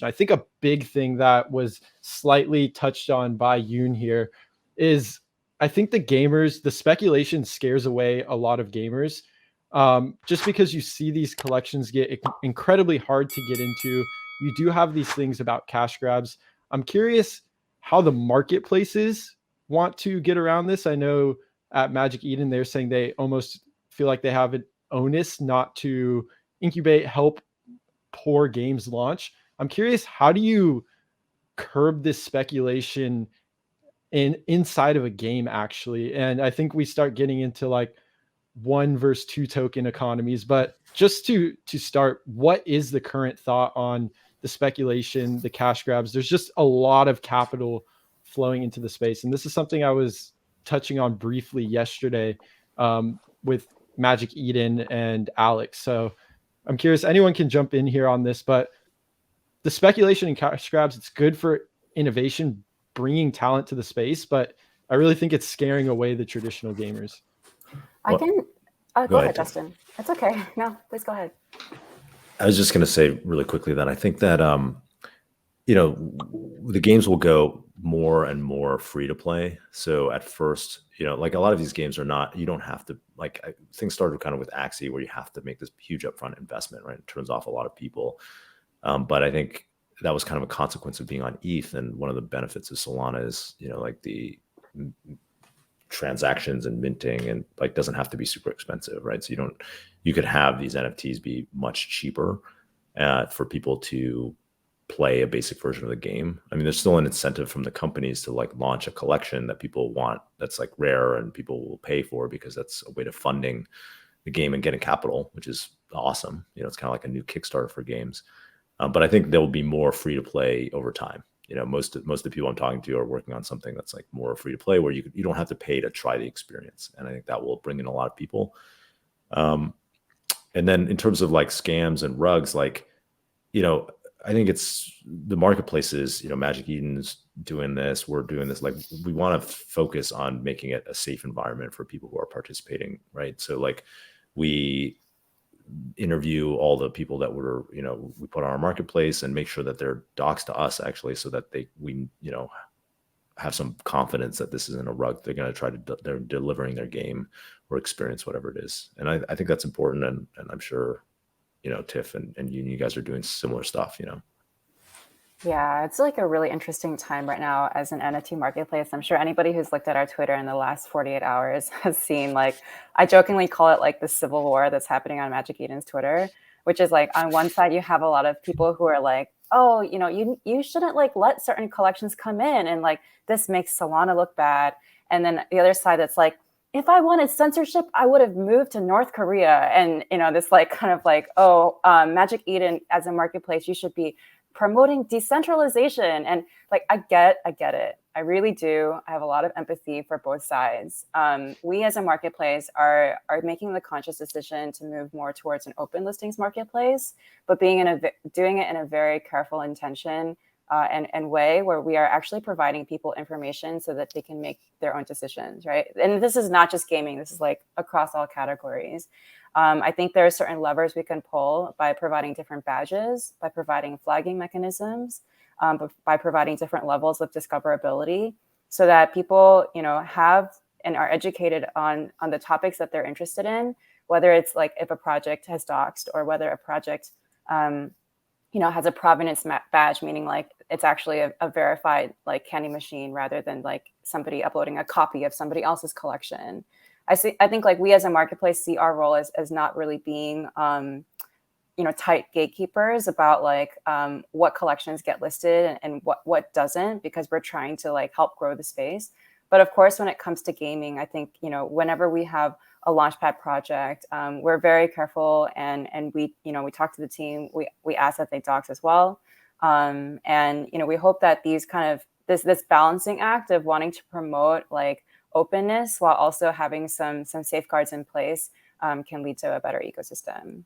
I think a big thing that was slightly touched on by Yoon here is I think the speculation scares away a lot of gamers. Just because you see these collections get incredibly hard to get into. You do have these things about cash grabs. I'm curious how the marketplaces want to get around this. I know at Magic Eden, they're saying they almost feel like they have an onus not to help poor games launch. I'm curious, how do you curb this speculation inside of a game actually? And I think we start getting into like 1 versus 2 token economies, but just to start, what is the current thought on the speculation, the cash grabs? There's just a lot of capital flowing into the space, and this is something I was touching on briefly yesterday with Magic Eden and Alex. So I'm curious, anyone can jump in here on this, but the speculation and cash grabs, it's good for innovation, bringing talent to the space, but I really think it's scaring away the traditional gamers. I can go ahead, Justin. It's okay. No, please go ahead. I was just going to say really quickly that I think that the games will go more and more free to play. So at first, like a lot of these games are not, you don't have to, like things started kind of with Axie where you have to make this huge upfront investment, right? It turns off a lot of people. But I think that was kind of a consequence of being on ETH. And one of the benefits of Solana is, like the transactions and minting and like doesn't have to be super expensive, right? So you could have these NFTs be much cheaper for people to play a basic version of the game. I mean, there's still an incentive from the companies to like launch a collection that people want, that's like rare and people will pay for because that's a way to funding the game and getting capital, which is awesome. It's kind of like a new Kickstarter for games. But I think there will be more free to play over time. Most of the people I'm talking to are working on something that's like more free to play where you don't have to pay to try the experience. And I think that will bring in a lot of people. And then in terms of like scams and rugs, like, I think it's the marketplaces, Magic Eden's doing this, we're doing this. Like we want to focus on making it a safe environment for people who are participating, right? So like we interview all the people that we put on our marketplace and make sure that they're doxed to us actually, so that we have some confidence that this isn't a rug. They're going to try to, they're delivering their game or experience, whatever it is. And I think that's important. And I'm sure, Tiff and you guys are doing similar stuff, Yeah, it's like a really interesting time right now as an NFT marketplace. I'm sure anybody who's looked at our Twitter in the last 48 hours has seen, like, I jokingly call it like the civil war that's happening on Magic Eden's Twitter, which is like on one side you have a lot of people who are like, oh, you shouldn't like let certain collections come in and like this makes Solana look bad. And then the other side that's like, if I wanted censorship, I would have moved to North Korea. And, this like kind of like, Magic Eden as a marketplace, you should be promoting decentralization. And like, I get it. I really do. I have a lot of empathy for both sides. We as a marketplace are making the conscious decision to move more towards an open listings marketplace, but doing it in a very careful intention and way where we are actually providing people information so that they can make their own decisions, right? And this is not just gaming. This is like across all categories. I think there are certain levers we can pull by providing different badges, by providing flagging mechanisms, by providing different levels of discoverability so that people, have and are educated on the topics that they're interested in, whether it's like if a project has doxed or whether a project, has a provenance badge, meaning like it's actually a verified like candy machine rather than like somebody uploading a copy of somebody else's collection. I think like we as a marketplace see our role as not really being, tight gatekeepers about like what collections get listed and what doesn't, because we're trying to like help grow the space. But of course, when it comes to gaming, I think, whenever we have a Launchpad project, we're very careful and we talk to the team, we ask that they dox as well. And, we hope that these kind of this balancing act of wanting to promote like openness while also having some safeguards in place can lead to a better ecosystem.